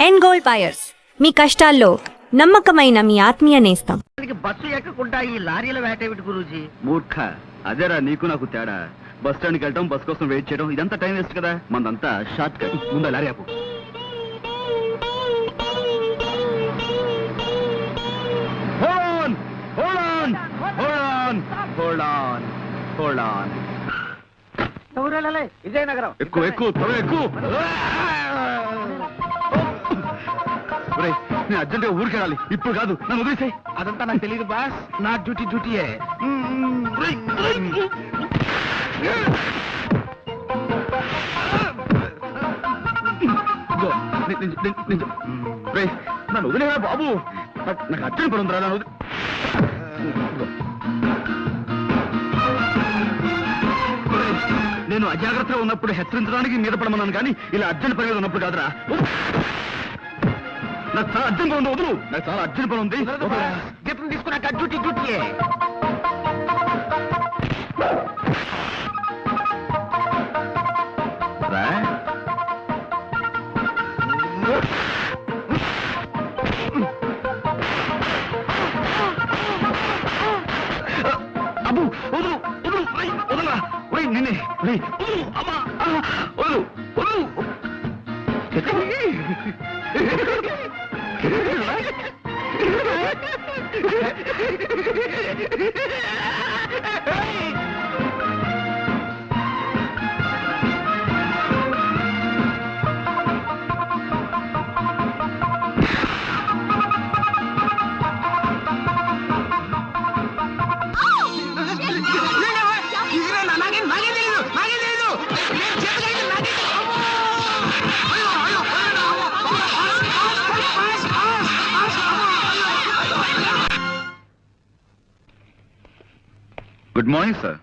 End gold buyers, మీ కష్టాల్లో నమ్మకమైన మీ ఆత్మీయ నేస్తం. బస్సు ఎక్కకుండా ఈ లారీల వేటేమిటి గురూజీ? మూర్ఖ, అదేరా నీకు నాకు తేడా. బస్ స్టాండ్కి వెళ్ళడం, బస్ కోసం వెయిట్ చేయడం, ఇదంతా టైం వేస్ట్ కదా. మనదంతా షార్ట్ కట్. ముందు లారీ ఆపు. విజయనగరం. ఎక్కువ ఎక్కువ త్వరగా ఎక్కువ. నేను అర్జెంట్గా ఊరికి వెళ్ళాలి. ఇప్పుడు కాదు, నన్ను వదిలేసాయి. అదంతా నాకు తెలియదు బాస్. నా డ్యూటీయే. నన్ను వదిలేవా బాబు. నాకు అర్జెంట్ పని ఉందిరా. నన్ను నేను అజాగ్రత్తగా ఉన్నప్పుడు హెచ్చరించడానికి మీద పడమన్నాను, కానీ ఇలా అర్జెంట్ పని మీద ఉన్నప్పుడు కాదురా. నాకు చాలా అర్జెంట్ పని ఉంది, వదులు. నాకు చాలా అర్జెంట్ పని ఉంది. జీతం తీసుకున్నాక డ్యూటీయే. అబ్బు వదులు, వదులు, వదలరా. నిన్నే వదులు. అమ్మా వదులు, వదులు. Good morning sir.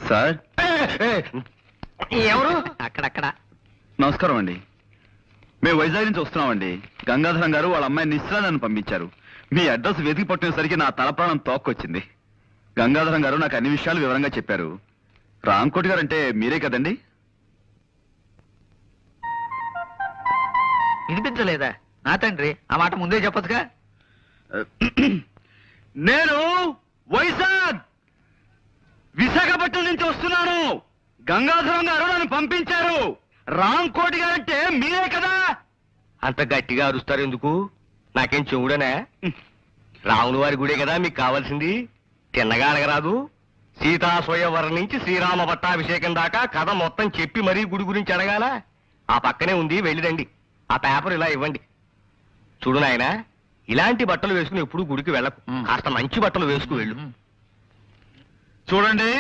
సార్ ఎవరు? అక్కడక్కడ. నమస్కారం అండి. మేము వైజాగ్ నుంచి వస్తున్నామండి. గంగాధరం గారు వాళ్ళ అమ్మాయి నిశ్చల నన్ను పంపించారు. మీ అడ్రస్ వెతికి పట్టినసరికి నా తల ప్రాణం తోక్కొచ్చింది. గంగాధరం గారు నాకు అన్ని విషయాలు వివరంగా చెప్పారు. రాంకోటి గారు అంటే మీరే కదండి? వినిపించలేదా? నా తండ్రి, ఆ మాట ముందే చెప్పొచ్చుగా. నేను విశాఖపట్నం నుంచి వస్తున్నాను. గంగాధరం గారు నన్ను పంపించారు. రాంకోటి గారు అంటే మీరే కదా? అంత గట్టిగా అరుస్తారు ఎందుకు? నాకేం చెవుడనే? రాముల వారి గుడే కదా మీకు కావాల్సింది. తిన్నగా అడగరాదు. సీతా స్వయంవరం నుంచి శ్రీరామ పట్టాభిషేకం దాకా కథ మొత్తం చెప్పి మరీ గుడి గురించి అడగాల. ఆ పక్కనే ఉంది, వెళ్ళిరండి. ఆ పేపర్ ఇలా ఇవ్వండి. చూడు నాయన, ఇలాంటి బట్టలు వేసుకుని ఎప్పుడు గుడికి వెళ్ళకు. కాస్త మంచి బట్టలు వేసుకు వెళ్ళు. చూడండి,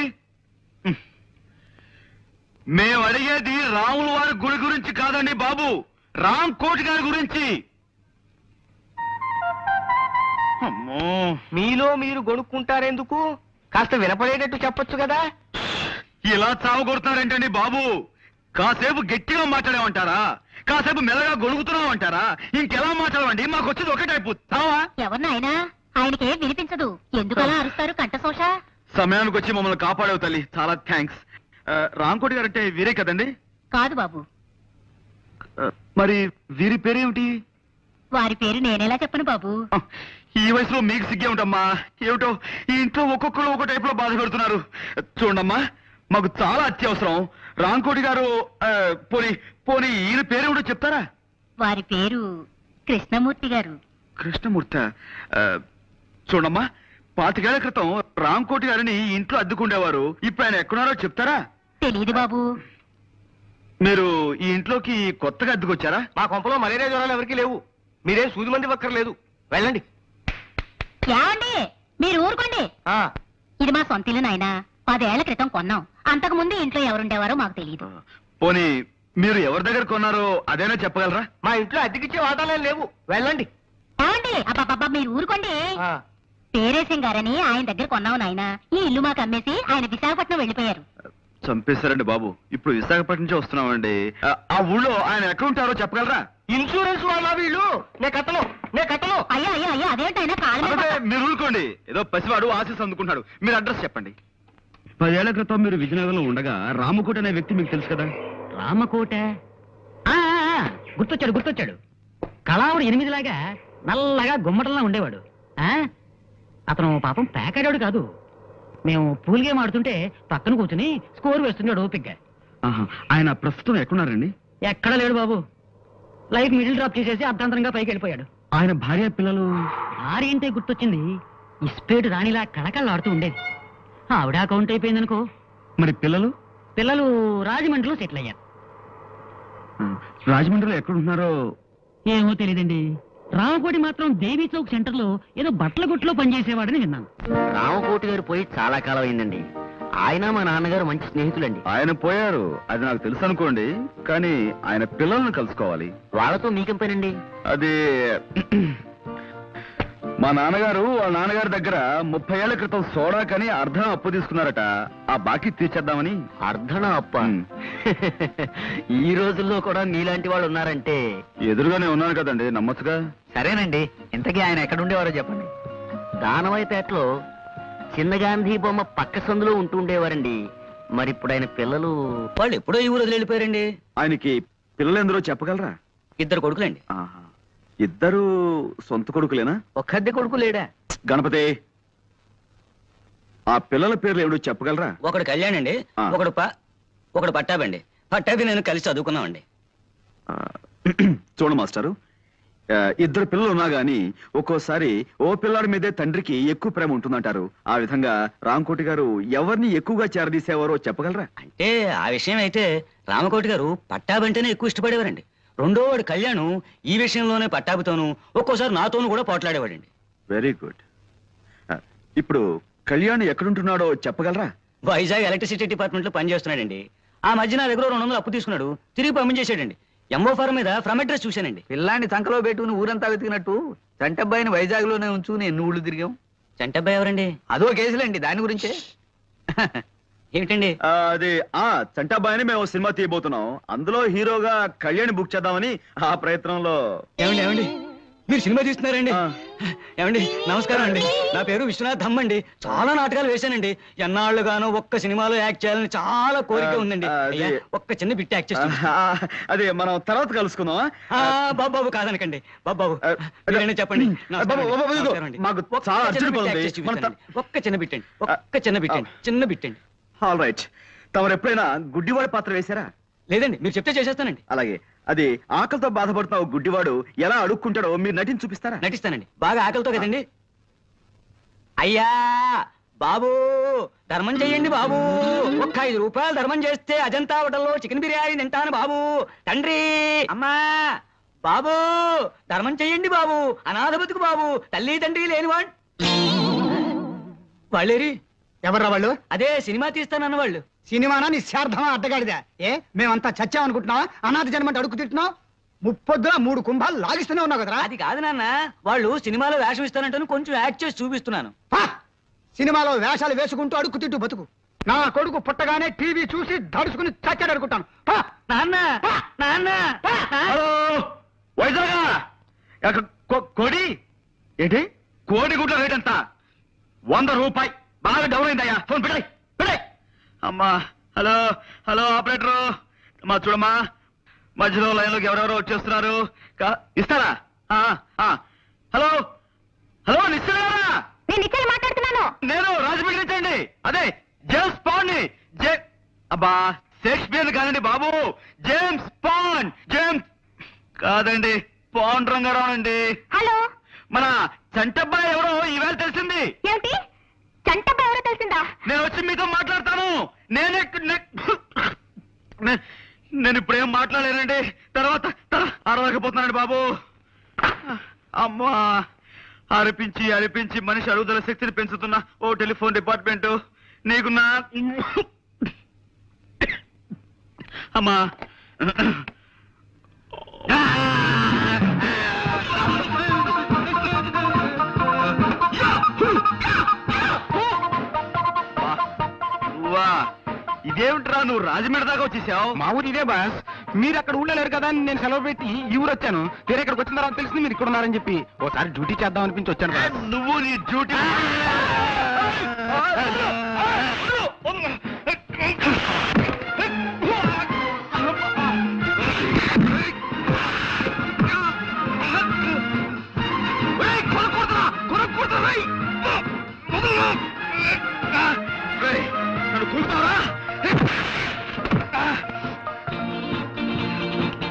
మేము అడిగేది రాముల వారి గుడి గురించి కాదండి బాబు, రాంకోటి గారి గురించి. అమ్మో, మీలో మీరు గొనుక్కుంటారెందుకు? కాస్త వినపడేటట్టు చెప్పొచ్చు కదా. ఇలా చావగొడుతున్నారేంటండి బాబు? కాసేపు గట్టిగా మాట్లాడేమంటారా? కాసేపు మెల్లగా గొడుగుతున్నామంటారా? ఇంకెలా మాట్లాడమండి? మాకు వచ్చేది ఒకటైపోతావా? ఎవరినైనా ఆయనకే వినిపించదు. ఎందుకలా అరుస్తారు కంఠశోష? సమయానికి వచ్చి మమ్మల్ని కాపాడేవు తల్లి, చాలా థ్యాంక్స్. రాంకోటి గారు అంటే వీరే కదండి? కాదు బాబు, మరి వీరి పేరేమిటి? వారి పేరు నేనేలా చెప్పను బాబు. ఈ వయసులో మీకు సిగ్గే ఉంటమ్మా. ఏమిటో ఈ ఇంట్లో ఒక్కొక్కరు ఒక్కో టైప్ లో బాధ పెడుతున్నారు. చూడమ్మా, మాకు చాలా అత్యవసరం. రాంకోటి గారు పోనీ పోనీ ఈయన పేరేమిటో చెప్తారా? వారి పేరు కృష్ణమూర్తి గారు. కృష్ణమూర్తి. చూడమ్మా, 25 ఏళ్ల క్రితం రాంకోటి గారిని ఇంట్లో అద్దుకుండేవారు. ఇప్పుడు ఆయన ఎక్కడున్నారో చెప్తారా? తెలీదు బాబు. మీరు ఈ ఇంట్లోకి కొత్తగా అద్దుకొచ్చారా? మా కొంపలో మలేరియా జ్వరాలు ఎవరికీ లేవు. మీరేం సూది మంది పక్కర్లేదు. వెళ్ళండి. ఏమండి, మీరు ఊరుకోండి. ఇది మా సొంత ఇల్లు నాయనా. 10 ఏళ్ల క్రితం కొన్నాం. అంతకు ముందు ఇంట్లో ఎవరుండేవారో మాకు తెలియదు. పోనీ మీరు ఎవరి దగ్గర కొన్నారో అదేనా చెప్పగలరా? మా ఇంట్లో అద్దెకిచ్చే వాటాలేం లేవు. వెళ్ళండి. ఏమండి, అబ్బాబ్బా మీరు ఊరుకోండి. పేరేశం గారని ఆయన దగ్గర కొన్నావు నాయనా. ఈ ఇల్లు మాకు అమ్మేసి ఆయన విశాఖపట్నం వెళ్ళిపోయారు. చంపేశారండి బాబు. ఇప్పుడు విశాఖపట్నం నుంచి వస్తున్నామండి. ఆ ఊళ్ళో ఆయన ఎక్కడ ఉంటారో చెప్పగలరా? ఇన్సూరెన్స్ వాళ్ళ వీళ్ళు. నే కట్టను. అయ్యా అయ్యా అయ్యా, అదేంటైనా కాళ్ళ మీద మీరు ఊరుకోండి. ఏదో పసివాడు ఆశీస్ అందుకుంటున్నాడు. మీరు అడ్రస్ చెప్పండి. 10 ఏళ్ల క్రితం మీరు విజయనగరంలో ఉండగా రామకోట అనే వ్యక్తి మీకు తెలుసు కదా? రామకోట గుర్తొచ్చాడు కళావుడు 8లాగా నల్లగా గుమ్మటంలా ఉండేవాడు. అతను పాపం పేకాడాడు కాదు. మేము పూల్ గేమ్ ఆడుతుంటే పక్కన కూర్చుని స్కోర్ వేస్తున్నాడు ఓపిగ్గా. ఆయన ప్రస్తుతం ఎక్కడున్నారండి? ఎక్కడ లేడు బాబు. లైఫ్ మిడిల్ డ్రాప్ చేసేసి అర్ధాంతరంగా పైకి వెళ్ళిపోయాడు. ఆయన భార్య పిల్లలు? భార్య అంటే గుర్తొచ్చింది. ఇస్పేటు రాణిలా కళకళ ఆడుతూ ఉండేది. ఆవిడ అకౌంట్ అయిపోయిందనుకో. మరి పిల్లలు? పిల్లలు రాజమండ్రిలో సెటిల్ అయ్యారు. రాజమండ్రిలో ఎక్కడున్నారో ఏమో తెలియదండి. రామకోటి మాత్రం దేవీ చౌక్ సెంటర్ లో ఏదో బట్టల గుట్లో పనిచేసేవాడని విన్నాను. రామకోటి గారు పోయి చాలా కాలం అయిందండి. ఆయన మా నాన్నగారు మంచి స్నేహితులండి. ఆయన పోయారు అది నాకు తెలుసు అనుకోండి, కానీ ఆయన పిల్లల్ని కలుసుకోవాలి. వాళ్ళతో మీకేం పనండి? అది మా నాన్నగారు వాళ్ళ నాన్నగారి దగ్గర 30 ఏళ్ల క్రితం సోడా కని అర్ధం అప్పు తీసుకున్నారట. ఆ బాకీ తీర్చేద్దామని. అర్ధన అప్ప? ఉమ్. ఈ రోజుల్లో కూడా మీలాంటి వాళ్ళు ఉన్నారంటే. ఎదురుగానే ఉన్నాను కదండి, నమ్మచ్చుగా. సరేనండి, ఇంతకీ ఆయన ఎక్కడ ఉండేవారో చెప్పండి. దానవాయిపేటలో చిన్న గాంధీ బొమ్మ పక్క సందులో ఉంటూ ఉండేవారండి. మరి ఇప్పుడు ఆయన పిల్లలు? వాళ్ళు ఎప్పుడో ఈ ఊరు వదిలి వెళ్ళిపోయారండి. ఆయనకి పిల్లలు ఎందరో చెప్పగలరా? 2 కొడుకులండి. ఆహా. ఇద్దరు సొంత కొడుకులేనా? ఒక్కద్దె కొడుకు లేడా? గణపతి, ఆ పిల్లల పేర్లు ఏమిటో చెప్పగలరా? ఒకడు కళ్యాణ్ అండి, ఆ. ఒకడు పట్టాబండి. పట్టాభి నేను కలిసి చదువుకున్నామండి. ఆ, చూడు మాస్టారు, ఇద్దరు పిల్లలు ఉన్నా గాని ఒక్కోసారి ఓ పిల్లాడి మీదే తండ్రికి ఎక్కువ ప్రేమ ఉంటుందంటారు. ఆ విధంగా రామకోటి గారు ఎవరిని ఎక్కువగా చేరదీసేవారో చెప్పగలరా? అంటే ఆ విషయం అయితే రామకోటి గారు పట్టాబంటేనే ఎక్కువ ఇష్టపడేవారండి. రెండో వాడు కళ్యాణ్ ఈ విషయంలోనే పట్టాభితోనూ ఒక్కోసారి నాతోనూ కూడా పోట్లాడేవాడండి. Very good. ఇప్పుడు కళ్యాణ్ ఎక్కడుంటున్నాడో చెప్పగలరా? వైజాగ్ ఎలక్ట్రిసిటీ డిపార్ట్మెంట్ లో పనిచేస్తున్నాడండి. ఆ మధ్య నా దగ్గర 200 అప్పు తీసుకున్నాడు, తిరిగి పంపించేశాడండి. ఎంఓ ఫారం మీద ఫ్రమ్ అడ్రస్ చూశానండి. పిల్లాన్ని సంకలో పెట్టుకుని ఊరంతా వెతికినట్టు చంటబ్బాయిని వైజాగ్ లోనే ఉంచు ఎన్ని ఊళ్ళు తిరిగాం. చంటబ్బాయి ఎవరండి? అదో కేసులేండి, దాని గురించే. ఏమిటండి? అది చంటాబాయిని మేము సినిమా తీయబోతున్నాం. అందులో హీరోగా కళ్యాణ్ బుక్ చేద్దామని ఆ ప్రయత్నంలో. ఏమండి మీరు సినిమా తీస్తున్నారండి? ఆ. ఏమండి నమస్కారం అండి. నా పేరు విశ్వనాథ్ ధమ్ అండి. చాలా నాటకాలు వేశానండి. ఎన్నాళ్ళుగానో ఒక్క సినిమాలో యాక్ట్ చేయాలని చాలా కోరిక ఉందండి. అది- అయ్యా, ఒక్క చిన్న బిట్ యాక్ట్ చేస్తాను. అదే మనం తర్వాత కలుసుకుందాం. బాబు కాదనకండి. బాబు మీరైనా చెప్పండి. బాబు, ఇదిగో, మాకు చాలా అర్జెంట్ పని ఉంది. ఒక్క చిన్న బిట్ అండి, ఒక్క చిన్న బిట్ అండి, చిన్న బిట్ అండి. All right. తమరు ఎప్పుడైనా గుడ్డివాడి పాత్ర వేశారా? లేదండి, మీరు చెప్తే చేసేస్తానండి. అలాగే, అది ఆకలితో బాధపడుతున్న ఓ గుడ్డివాడు ఎలా అడుక్కుంటాడో మీరు నటించి చూపిస్తారా? నటిస్తానండి. బాగా ఆకలితో కదండి. అయ్యా బాబు, ధర్మం చెయ్యండి బాబు. ఒక్క 5 రూపాయలు ధర్మం చేస్తే అజంతా హోటల్లో చికెన్ బిర్యానీ తింటాను బాబు. తండ్రి, అమ్మా, బాబు ధర్మం చెయ్యండి బాబు. అనాథ బతుకు బాబు, తల్లి తండ్రి లేనివాడు. వాళ్ళేరి? ఎవర్రా వాళ్ళు? అదే సినిమా తీస్తానన్న వాళ్ళు. సినిమానా నిశ్చార్థమా అడ్డగాడిదా? మేమంతా చచ్చామనుకుంటున్నావా? అనాథ జన్మంటే అడుగు తింటున్నావు. 3 కుంభాలు లాగిస్తూనే ఉన్నావు కదరా. అది కాదు నాన్న, వాళ్ళు సినిమాలో వేషం ఇస్తానంటాను, కొంచెం యాక్ట్ చేసి చూపిస్తున్నాను. పా! సినిమాలో వేషాలు వేసుకుంటూ అడుక్కు తింటూ బతుకు. నా కొడుకు పుట్టగానే టీవీ చూసి దడుచుకుని చచ్చాడు అనుకుంటాను. నాన్న నాన్న హలో, వైజాగ్ కోడి ఏంటి? కోడి గుడ్ల రేట్ ఎంత? 100 రూపాయి. బాగా డౌన్ అయిందయ్యా. ఫోన్ పెట్టాయి పెట్టాయి. అమ్మా, హలో హలో ఆపరేటరు, మా చూడమ్మా, మధ్యలో లైన్లోకి ఎవరెవరో వచ్చేస్తున్నారు. ఇస్తారా? హలో హలో, నిశ్చలేరా? నేను ఇక్కడ మాట్లాడుతున్నాను. నేను రాజమండ్రి నుంచి అండి. అదే జేమ్స్ పాండ్ ని. అబ్బా, షేక్స్పియర్ కాదండి బాబు, జేమ్స్ పాండ్. జేమ్స్ కాదండి, పాండ్ రంగారావు అండి. హలో, మన చంటబ్బాయి ఎవరో ఈవేళ తెలిసింది. ఏమిటి? చంటబ్బా ఎవరో తెలిసిందా? నేను వచ్చి మీతో మాట్లాడతాను. నేను ఇప్పుడేం మాట్లాడలేనండి. తర్వాత అరవకపోతున్నానండి బాబు. అమ్మా, అరిపించి అరిపించి మనిషి అరుగుదల శక్తిని పెంచుతున్న ఓ టెలిఫోన్ డిపార్ట్మెంట్ నీకు నా అమ్మా. ఇదేమిట్రా, నువ్వు రాజమండ్రి దాకా వచ్చేసావు? మా ఊరు ఇదే బాస్. మీరు అక్కడ ఊళ్ళో లేరు కదా అని నేను సెలవు పెట్టి ఈ ఊరు వచ్చాను. వేరే ఇక్కడికి వచ్చిన తర్వాత తెలిసింది మీరు ఇక్కడ ఉన్నారని చెప్పి ఓసారి డ్యూటీ చేద్దాం అనిపించి వచ్చాను బాస్. నువ్వు నీ డ్యూటీ నన్ను కూలుతావా?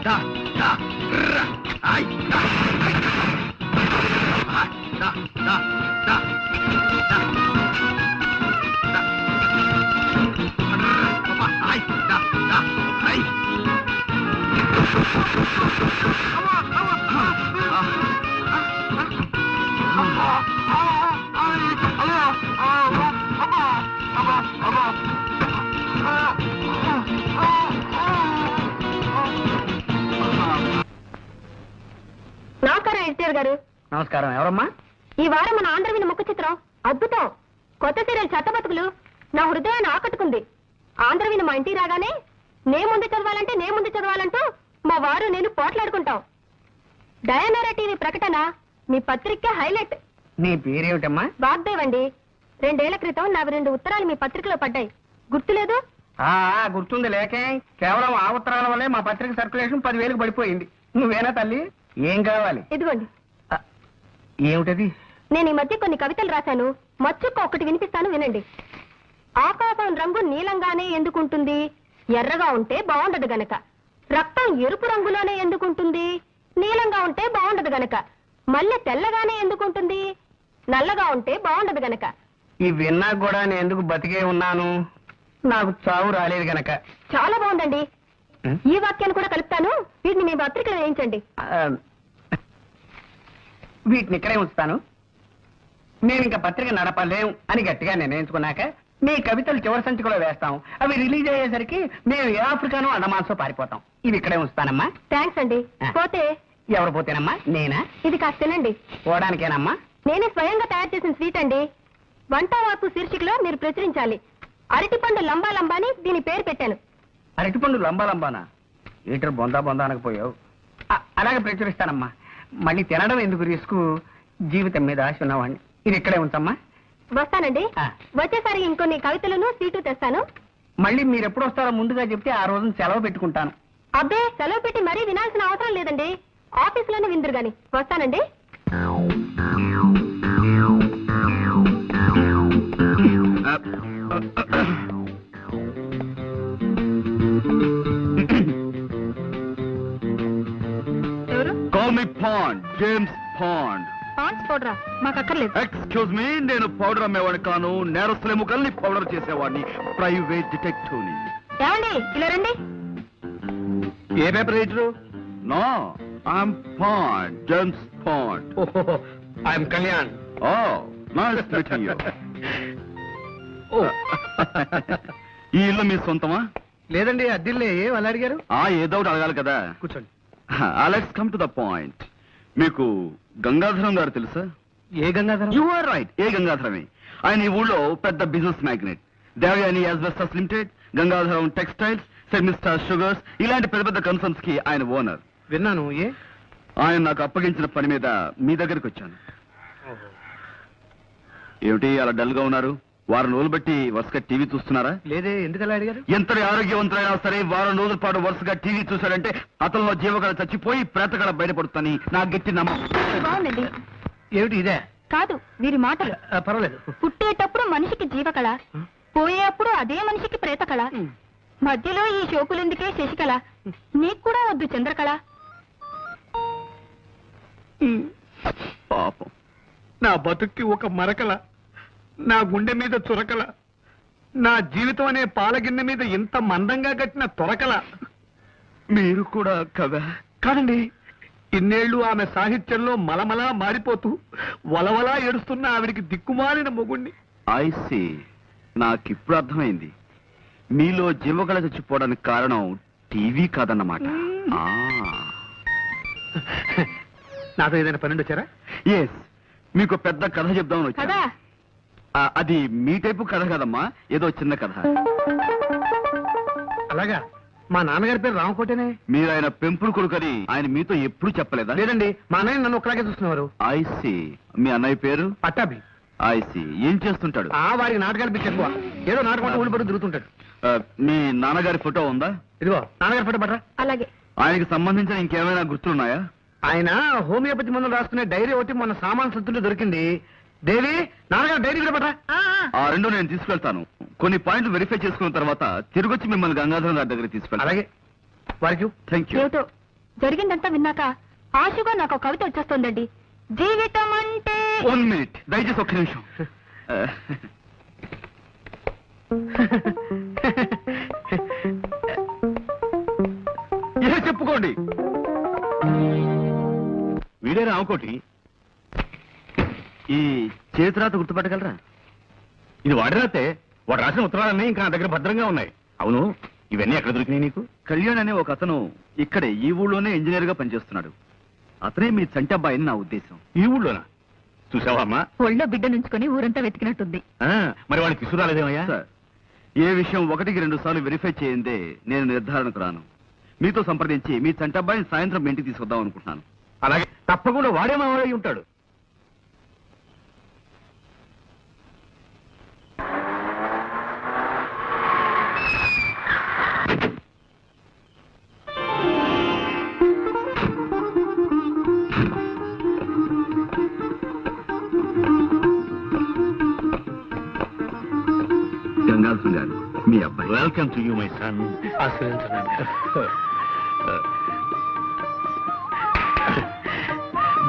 దా, దా, రా, ఐ, దా, ఐ, దా, దా, దా, దా, దా, దా, ఐ, దా, దా, ఐ. నమస్కారం ఎన్టీఆర్ గారు. నమస్కారం. ఎవరమ్మా? ఈ వారం మన ఆంధ్రవిని ముఖ చిత్రం అద్భుతం. కొత్త సీరియల్ చెత్తబతుకులు నా హృదయాన్ని ఆకట్టుకుంది. ఆంధ్రవిని మా ఇంటికి రాగానే నే ముందు చదవాలంటూ మా వారు నేను పోట్లాడుకుంటాం. డయానారా టీవీ ప్రకటన మీ పత్రిక హైలైట్. నీ పేరేమిటమ్మా? వాగ్దేవ్ అండి. 2 ఏళ్ల క్రితం నాకు 2 ఉత్తరాలు మీ పత్రికలో పడ్డాయి. గుర్తులేదు? గుర్తుంది. లేకే కేవలం ఆ ఉత్తరాల వల్లే మా పత్రిక సర్క్యులేషన్ 10,000కి పడిపోయింది. నువ్వేనా తల్లి? ఏం కావాలి? ఇదిగోండి. ఏమిటది? నేను ఈ మధ్య కొన్ని కవితలు రాశాను. మచ్చుక్క ఒకటి వినిపిస్తాను, వినండి. ఆకాశం రంగు నీలంగానే ఎందుకుంటుంది? ఎర్రగా ఉంటే బాగుండదు గనక. రక్తం ఎరుపు రంగులోనే ఎందుకుంటుంది? నీలంగా ఉంటే బాగుండదు గనక. మల్లె తెల్లగానే ఎందుకుంటుంది? నల్లగా ఉంటే బాగుండదు గనక. ఈ విన్నా కూడా నేను ఎందుకు బతికే ఉన్నాను? నాకు చావు రాలేదు గనక. చాలా బాగుందండి. ఈ వాక్యాన్ని కూడా కలుపుతాను. వీటిని మీ పత్రికలో వేయించండి. వీటిని ఇక్కడే ఉంచుతాను. నేను ఇంకా పత్రిక నడపలేం అని గట్టిగా నిర్ణయించుకున్నాక మీ కవితలు చివరి సంచికలో వేస్తాం. అవి రిలీజ్ అయ్యేసరికి మేము ఏ ఆఫ్రికానో అండమాన్సో పారిపోతాం. ఇవి ఇక్కడే ఉంచుతానమ్మా. థ్యాంక్స్ అండి. పోతే ఎవరు పోతేనమ్మా? నేనా? ఇది కాస్త తినండి. పోవడానికేనమ్మా? నేనే స్వయంగా తయారు చేసిన స్వీట్ అండి. వంట వార్పు శీర్షికలో మీరు ప్రచురించాలి. అరటిపండు లంబా లంబాని దీని పేరు పెట్టాను. అరటిపండు లంబానా? ఈటర్ బొందా అనకపోయావు. అలాగే ప్రచురిస్తానమ్మా. మళ్ళీ తినడం ఎందుకు రిస్క్? జీవితం మీద ఆశ ఉన్నవాడిని. ఇది ఇక్కడే ఉంచమ్మా. వస్తానండి. వచ్చేసరికి ఇంకొన్ని కవితలను సీటు తెస్తాను. మళ్ళీ మీరు ఎప్పుడు వస్తారో ముందుగా చెప్తే ఆ రోజున సెలవు పెట్టుకుంటాను. అబ్బే, సెలవు పెట్టి మరీ వినాల్సిన అవసరం లేదండి. ఆఫీసులోనే విందురు గాని. వస్తానండి. ఎవరు? Call me Pond, James Pond. Pond's పౌడరా? మాకు అక్కర్లేదు. ఎక్స్క్యూజ్ మీ, నేను పౌడర్ అమ్మేవాడిని కాను. నేరస్తుల ఎముకల్ని పౌడర్ చేసేవాడిని. ప్రైవేట్ డిటెక్టివ్ని. ఏమండి, ఇలా రండి. ఏ paper writer? No, I'm Pond, James Pond. I'm Kalyan. Oh, nice meeting you. ఈ ఇల్లు మీ సొంతమా? లేదండి, అద్దిల్లే. వాళ్ళు అడిగారు? ఏదో ఒకటి అడగాలి కదా. కూర్చోండి. Let's come to the point. మీకు గంగాధరం గారు తెలుసా? ఏ గంగాధరం? యు ఆర్ రైట్, ఏ గంగాధరమే. ఆయన ఈ ఊళ్ళో పెద్ద business magnet. Devayani asbestos limited, Gangadharam textiles, సెమిస్టార్ షుగర్స్, ఇలాంటి పెద్ద పెద్ద కన్సర్న్స్ కి ఆయన ఓనర్. విన్నాను. ఆయన నాకు అప్పగించిన పని మీద మీ దగ్గరికి వచ్చాను. ఏమిటి అలా డల్ గా ఉన్నారు? వారం రోజులు బట్టి వరుసగా టీవీ చూస్తున్నారా? లేదే, ఎందుకలా అడిగారు? ఎంతటి ఆరోగ్యవంతులైనా సరే వారం రోజుల పాటు వరుసగా టీవీ చూశాడంటే అతనిలో జీవకళ చచ్చిపోయి ప్రేతకళ బయటపడుతుందని నా గట్టి నమ్మకం. బాగుందండి. ఏమిటి ఇదే? కాదు, వీరి మాటలు. పర్వాలేదు. పుట్టేటప్పుడు మనిషికి జీవకళ, పోయేప్పుడు అదే మనిషికి ప్రేతకళ, మధ్యలో ఈ షోకులెందుకే శశికళ, నీకు కూడా వద్దు చంద్రకళ. పాపం, నా బతుక్కి ఒక మరకల, నా గుండె మీద చురకల, నా జీవితం అనే పాలగిన్నె మీద ఇంత మందంగా కట్టిన తొరకల. మీరు కూడా కదా? కాదండి, ఇన్నేళ్లు ఆమె సాహిత్యంలో మలమలా మారిపోతూ వలవలా ఏడుస్తున్న ఆవిడికి దిక్కుమాలిన మొగుణ్ణి. ఐసి, నాకిప్పుడు అర్థమైంది. మీలో జీవకళ చచ్చిపోవడానికి కారణం టీవీ కాదన్నమాట. నాతో ఏదైనా పన్నెండు వచ్చారా? ఎస్, మీకు పెద్ద కథ చెప్దామని వచ్చాను. కదా అది మీ టైపు కథ కదమ్మా, ఏదో చిన్న కథ. అలాగా? మా నాన్నగారి పేరు రామకోటేనే. మీరు ఆయన పెంపుడు కొడుకని ఆయన మీతో ఎప్పుడు చెప్పలేదా? లేదండి, మా అన్నయ్య నన్ను ఒకలాగే చూస్తున్నారు. ఐసి, మీ అన్నయ్య పేరు? పట్టాభి. ఐసి ఏం చేస్తుంటాడు? వారికి నాటకాలు పిచ్చి ఎక్కువ. ఏదో నాటకం ఊళ్ళు పడుతూ తిరుగుతుంటాడు. మీ నాన్నగారి ఫోటో ఉందా? ఇదిగో నాన్నగారి ఫోటో పట్రా. అలాగే. ఆయనకి సంబంధించిన ఇంకేమైనా గుర్తులున్నాయా? ఆయన హోమియోపతి మందులు రాసుకునే డైరీ ఒకటి మొన్న సామాన్ సంతుల్లో దొరికింది. దేవి, నాన్నగారు డైరీ కూడా పట్రా. ఆ రెండు నేను తీసుకెళ్తాను. కొన్ని పాయింట్లు వెరిఫై చేసుకున్న తర్వాత తిరిగొచ్చి మిమ్మల్ని గంగాధరం గారి దగ్గర తీసుకెళ్తాను. అలాగే వారికి. Thank you. ఏమిటో జరిగిందంతా విన్నాక ఆశగా నాకు ఒక కవిత వచ్చేస్తోందండి. జీవితం అంటే 1 minute, దయచేసి ఒక్క నిమిషం. చెప్పుకోండి. వీడే రామకోటి. ఈ చేతిరాత గుర్తుపట్టగలరా? ఇది వాడి రాతే. వాడు రాసిన ఉత్తరాలన్నీ ఇంకా నా దగ్గర భద్రంగా ఉన్నాయి. అవును, ఇవన్నీ ఎక్కడ దొరికినాయి నీకు? కళ్యాణ్ అనే ఒక అతను ఇక్కడే ఈ ఊళ్ళోనే ఇంజనీర్ గా పనిచేస్తున్నాడు. అతనే మీ చంటి అబ్బాయిని నా ఉద్దేశం. ఈ ఊళ్ళోనా? చూసావా అమ్మా? ఒళ్ళో బిడ్డ నుంచుకొని ఊరంతా వెతికినట్టుంది. మరి వాడిని తీసుకురాలేదేమయ్యా? సార్, ఏ విషయం 1కి 2 సార్లు వెరిఫై చేయందే నేను నిర్ధారణకు రాను. మీతో సంప్రదించి మీ చంటి అబ్బాయిని సాయంత్రం మీ ఇంటికి తీసుకొద్దాం అనుకుంటున్నాను. అలాగే, తప్పకుండా వాడే మా వాడై ఉంటాడు. గంగాధరం గారు, మీ అబ్బాయి. Welcome to you my son.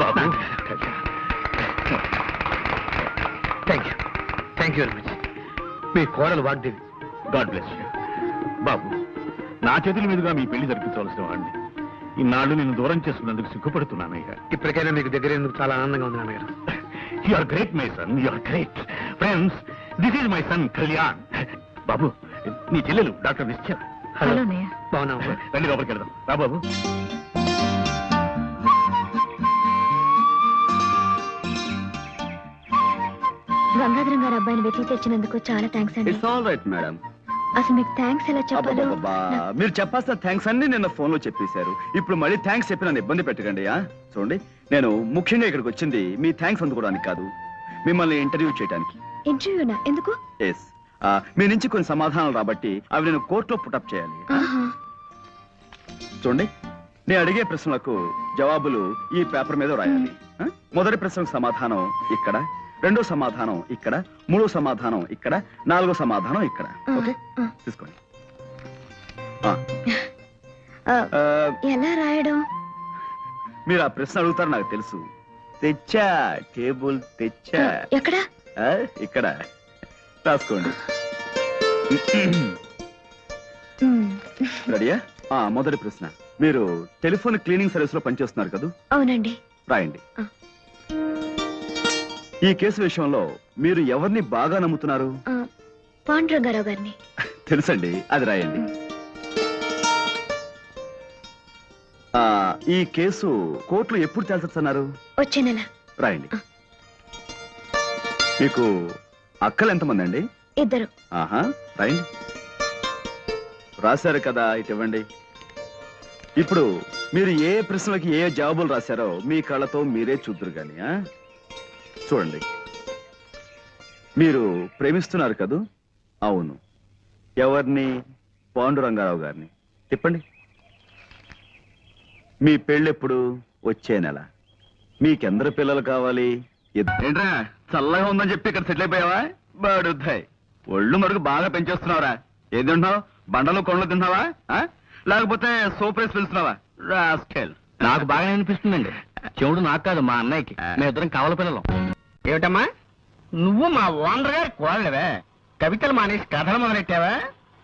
బాబు, థ్యాంక్ యూ వెరీ మచ్. మీ కోడలు వాగ్దేవి. God bless you. బాబు, నా చేతుల మీదుగా మీ పెళ్లి జరిపించవలసిన వాడిని ఇన్నాళ్ళు నేను దూరం చేసుకున్నందుకు సిగ్గుపడుతున్నానయ్యా. ఇప్పటికైనా మీకు దగ్గర ఎందుకు చాలా ఆనందంగా ఉంది నాన్నగారు. You are great my son, you are great. Friends, this is my son Kalyan. బాబు, నీ చెల్లెలు డాక్టర్ నిశ్చయ. బాగున్నాము. రండి, లోపలికి వెళ్దాం. రా బాబు. గంగాధరం గారు అబ్బాయిని వెతికి తెచ్చినందుకు చాలా థ్యాంక్స్ అండి. It's all right madam. అసలు మీకు థ్యాంక్స్ ఎలా చెప్పాలో అబ్బబ్బబ్బా, మీరు చెప్పాల్సిన థ్యాంక్స్ అన్ని నిన్న ఫోన్ లో చెప్పేశారు. ఇప్పుడు మళ్ళీ థ్యాంక్స్ చెప్పి నన్ను ఇబ్బంది పెట్టకండి. చూడండి, నేను ముఖ్యంగా ఇక్కడికి వచ్చింది మీ థ్యాంక్స్ అందుకోవడానికి కాదు, మిమ్మల్ని ఇంటర్వ్యూ చేయడానికి. ఇంటర్వ్యూనా? ఎందుకు? ఎస్, మీ నుంచి కొన్ని సమాధానాలు రాబట్టి అవి నేను కోర్టులో పుటప్ చేయాలి. చూడండి, నేను అడిగే ప్రశ్నలకు జవాబులు ఈ పేపర్ మీద రాయాలి. మొదటి ప్రశ్నకు సమాధానం ఇక్కడ, రెండో సమాధానం ఇక్కడ, మూడో సమాధానం ఇక్కడ, నాలుగో సమాధానం ఇక్కడ. ఓకే, తీసుకోండి. ఎలా రాయడం? మీరు ఆ ప్రశ్న అడుగుతారు నాకు తెలుసు. తెచ్చా, టేబుల్ తెచ్చా. ఎక్కడ? ఇక్కడ రాసుకోండి. రెడీయా? మొదటి ప్రశ్న, మీరు టెలిఫోన్ క్లీనింగ్ సర్వీస్ లో పనిచేస్తున్నారు కదా? అవునండి. రాయండి. ఈ కేసు విషయంలో మీరు ఎవరిని బాగా నమ్ముతున్నారు? పాండురంగారావు గారిని. తెలుసండి, అది రాయండి. ఈ కేసు కోర్టులో ఎప్పుడు తేల్చొచ్చన్నారు? వచ్చే నెల. రాయండి. మీకు అక్కలు ఎంతమంది అండి? 2. ఆహా, రాయండి. రాశారు కదా, ఇటు ఇవ్వండి. ఇప్పుడు మీరు ఏ ప్రశ్నలకి ఏ జవాబులు రాశారో మీ కళ్ళతో మీరే చూద్దరు గాని. చూడండి, మీరు ప్రేమిస్తున్నారు కదూ? అవును. ఎవరిని? పాండురంగారావు గారిని. తిప్పండి. మీ పెళ్ళెప్పుడు? వచ్చే నెల. మీకెందరు పిల్లలు కావాలి? ఏంట్రా, చల్లగా ఉందని చెప్పి ఇక్కడ సెటిల్ అయిపోయావా? బాడుద్దాయి, ఒళ్ళు మరుగు బాగా పెంచేస్తున్నావురా. ఏం తింటున్నావు? బండలు కొండలు తింటున్నావా? లేకపోతే సోప్ వేసి పిలుస్తున్నావా? రాస్కెల్. నాకు బాగా అనిపిస్తుందండి. చెవుడు నాకు కాదు, మా అన్నయ్యకి. మేమిద్దరం కావల పిల్లలం. ఏమిటమ్మా, నువ్వు మా ఓనర్ గారి కోడలవే? కవితలు మానేసి కథలు మొదలెట్టావా?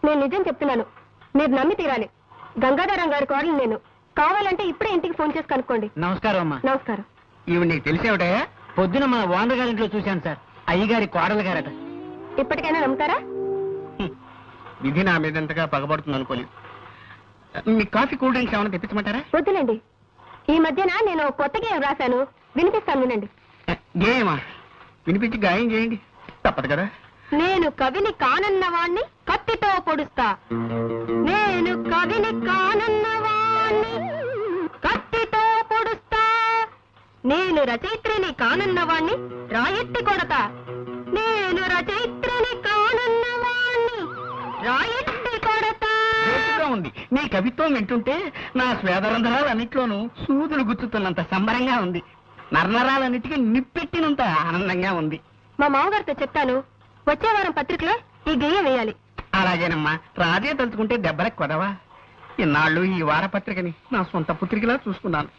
నేను నిజం చెప్తున్నాను, మీరు నమ్మి తీరాలి. గంగాధరం గారి కోడలు నేను. కావాలంటే ఇప్పుడే ఇంటికి ఫోన్ చేసి కనుక్కోండి. నమస్కారం అమ్మా. నమస్కారం. ఇవి నీకు తెలిసేవిటయా? పొద్దున మా ఓనర్ గారింట్లో చూశాను సార్. అయ్యగారి కోడలు గారట. ఇప్పటికైనా నమ్ముతారా? విధి నా మీదంతగా పగబడుతుంది అనుకోలేదు. మీ కాఫీ కూల్ డ్రింక్స్ ఏమైనా తెప్పించమంటారా? వద్దులేండి. ఈ మధ్యన నేను కొత్త గేయం రాశాను, వినిపిస్తాను, వినండి. గేయమా? వినిపించి గాయం చేయండి. తప్పదు కదా. నేను కవిని కానన్నవాణ్ణి కత్తితో పొడుస్తా. నేను కవిని కానన్నవాణ్ణి కత్తితో పొడుస్తా. నేను రచయిత్రిని కానన్నవాణ్ణి రాయెత్తి కొడతా. ఉంది. నీ కవిత్వం వింటుంటే నా స్వేదరంధ్రాలన్నిట్లోనూ సూదులు గుచ్చుతున్నంత సంబరంగా ఉంది. నరనరాలన్నిటికీ నిప్పెట్టినంత ఆనందంగా ఉంది. మా మామగారితో చెప్తాను, వచ్చే వారం పత్రికలో ఈ గెయ్యం వేయాలి. అలాగేనమ్మా, రాజే తలుచుకుంటే దెబ్బలకు కొదవా. ఇన్నాళ్ళు ఈ వారపత్రికని నా సొంత పుత్రికలా చూసుకున్నాను.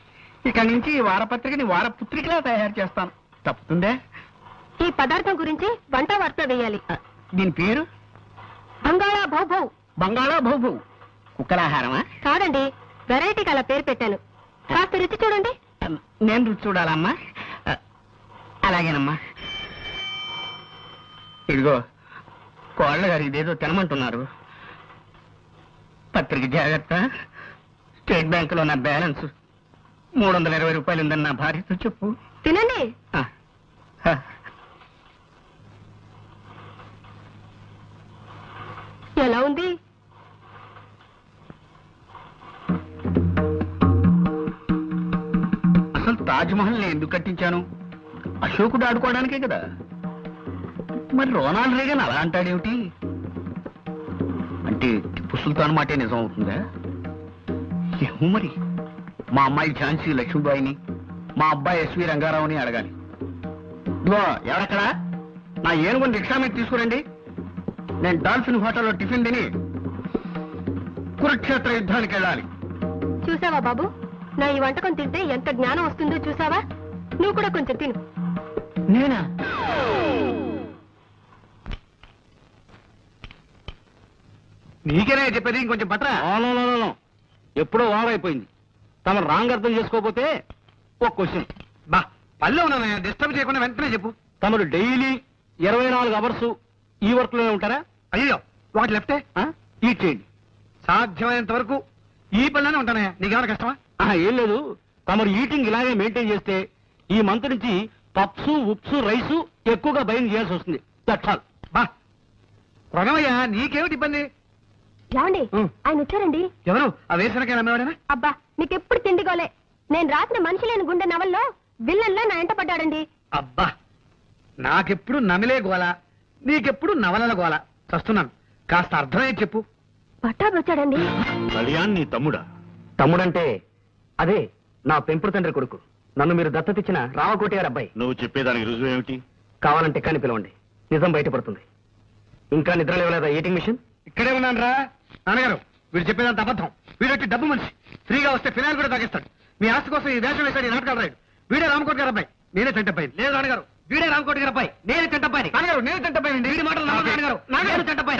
ఇక నుంచి ఈ వారపత్రికని వారపుత్రికలా తయారు చేస్తాను. తప్పుతుందే? ఈ పదార్థం గురించి వంట వార్త వేయాలి. దీని పేరు బంగాళా భౌభౌ. బంగాళా భౌభౌ. కుక్కలాహారమా? కాదండి, వెరైటీకి అలా పేరు పెట్టాను. కాస్త రుచి చూడండి. నేను రుచి చూడాలమ్మా? అలాగేనమ్మా. ఇదిగో కోళ్ళ గారు ఇదేదో తినమంటున్నారు. పత్రిక జాగ్రత్త. స్టేట్ బ్యాంకులో నా బ్యాలెన్స్ 320 రూపాయలు ఉందని నా భార్యతో చెప్పు. తినండి. ఆ, హ. ఎలా ఉంది? అసలు తాజ్మహల్ నేను ఎందుకు కట్టించాను? అశోకుడు ఆడుకోవడానికే కదా. మరి రోనాల్డ్ రేగన్ అలా అంటాడేమిటి? అంటే టిప్పు సుల్తాన్ మాటే నిజం అవుతుందా? ఏమో మరి. మా అమ్మాయి ఝాన్సీ లక్ష్మీబాయిని, మా అబ్బాయి ఎస్వి రంగారావుని అడగాలి. ఇదిగో ఎవరక్కడా? నా ఏనుగుని రిక్షా మీద తీసుకురండి. నేను డాల్ఫిన్ హోటల్లో టిఫిన్ తిని కురుక్షేత్ర యుద్ధానికి వెళ్ళాలి. చూసావా బాబు, నా ఈ వంటకం తింటే ఎంత జ్ఞానం వస్తుందో చూసావా? నువ్వు కూడా కొంచెం తిను. నేనా? నీకేనే చెప్పేది, ఇంకొంచెం పట్రా. ఎప్పుడో ఓవర్ అయిపోయింది. తమ రాంగ్ అర్థం చేసుకోకపోతే ఒక క్వశ్చన్. బా పల్లె ఉన్నా డిస్టర్బ్ చేయకుండా వెంటనే చెప్పు. తమరు డైలీ 24 అవర్స్ ఈ వర్క్ లోనే ఉంటారా? అయ్యో, వాటి లెఫ్టే ఈట్ చేయండి. సాధ్యమైనంత వరకు ఈ పనిలోనే ఉంటానయ్యా. నీకేమైనా కష్టమా? ఏం లేదు. తమరు ఈటింగ్ ఇలాగే మెయింటైన్ చేస్తే ఈ మంత్ నుంచి పప్స్, ఉప్స్, రైసు ఎక్కువగా బయలు చేయాల్సి వస్తుంది. That's all. బా ప్రణవయ్యా, నీకేమిటి ఇబ్బంది? ఏమండి, ఆయన వచ్చారండి. ఎవరు? ఆ వేసనకాయ అమ్మేవాడేనా? అబ్బా, నీకెప్పుడు తిండిగోలే. నేను రాసిన మనిషి లేని గుండె నవల్లో విల్లన్లా నా ఎంట పడ్డాడండి. అబ్బా, నాకెప్పుడు నమిలే గోల, నీకెప్పుడు నవలల గోల. చస్తున్నాను. కాస్త అర్థమయ్యే చెప్పు. పట్టాభి వచ్చాడండి. కళ్యాణ్ నీ తమ్ముడా? తమ్ముడంటే అదే నా పెంపుడు తండ్రి కొడుకు. నన్ను మీరు దత్తతిచ్చిన రామకోటి గారి అబ్బాయి. నువ్వు చెప్పేదానికి రుజువు ఏమిటి? కావాలంటే కానీ పిలవండి, నిజం బయటపడుతుంది. ఇంకా నిద్ర లేవలేదా ఈటింగ్ మిషన్? ఇక్కడే ఉన్నాను రా. నాన్నగారు, వీడు చెప్పేదంత అబద్ధం. వీడొచ్చి డబ్బు మనిషి. ఫ్రీగా వస్తే ఫినాయిల్ కూడా తాగిస్తాడు. మీ ఆస్తి కోసం ఈ వేషం వేశాడు, ఈ నాటకాలు రాయుడు. వీడే రామకోటి గారు అబ్బాయి, నేనే చెంటబ్బాయి. లేదు నాన్నగారు, వీడే రామకోటి గారు అబ్బాయి, నేనే చెంటబ్బాయి. నాన్నగారు, నేను చెంటబ్బాయి. వీడి మాటలు నమ్మకండి నాన్నగారు. నాన్నగారు చెంటబ్బాయి.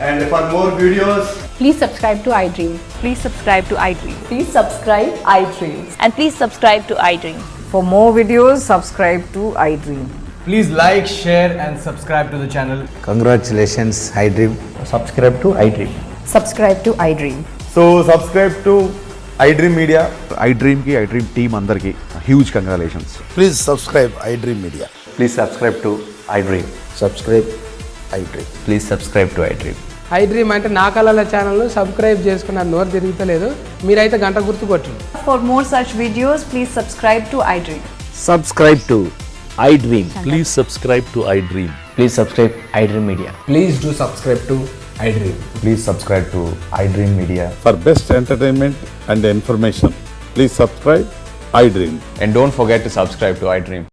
And for more videos, Please subscribe to iDream. Please subscribe to iDream. Please subscribe iDream. And please subscribe to iDream. For more videos, subscribe to iDream. please like, share and subscribe to the channel. Congratulations, iDream. Subscribe to iDream. Subscribe to iDream. So subscribe to iDream Media. iDream ki iDream team andarki huge congratulations. Please subscribe iDream Media. Please subscribe to iDream. Subscribe iDream. Please subscribe to iDream. iDream అంటే నా కళల channel subscribe చేసుకున్న నోరు తిరుగుతలేదు. మీరైతే గంట గుర్తు కొట్టండి. For more such videos, please subscribe to iDream. Subscribe to iDream. Please subscribe to iDream. Please subscribe iDream Media. Please do subscribe to iDream. Please subscribe to iDream Media. For best entertainment and information, please subscribe iDream. And don't forget to subscribe to iDream.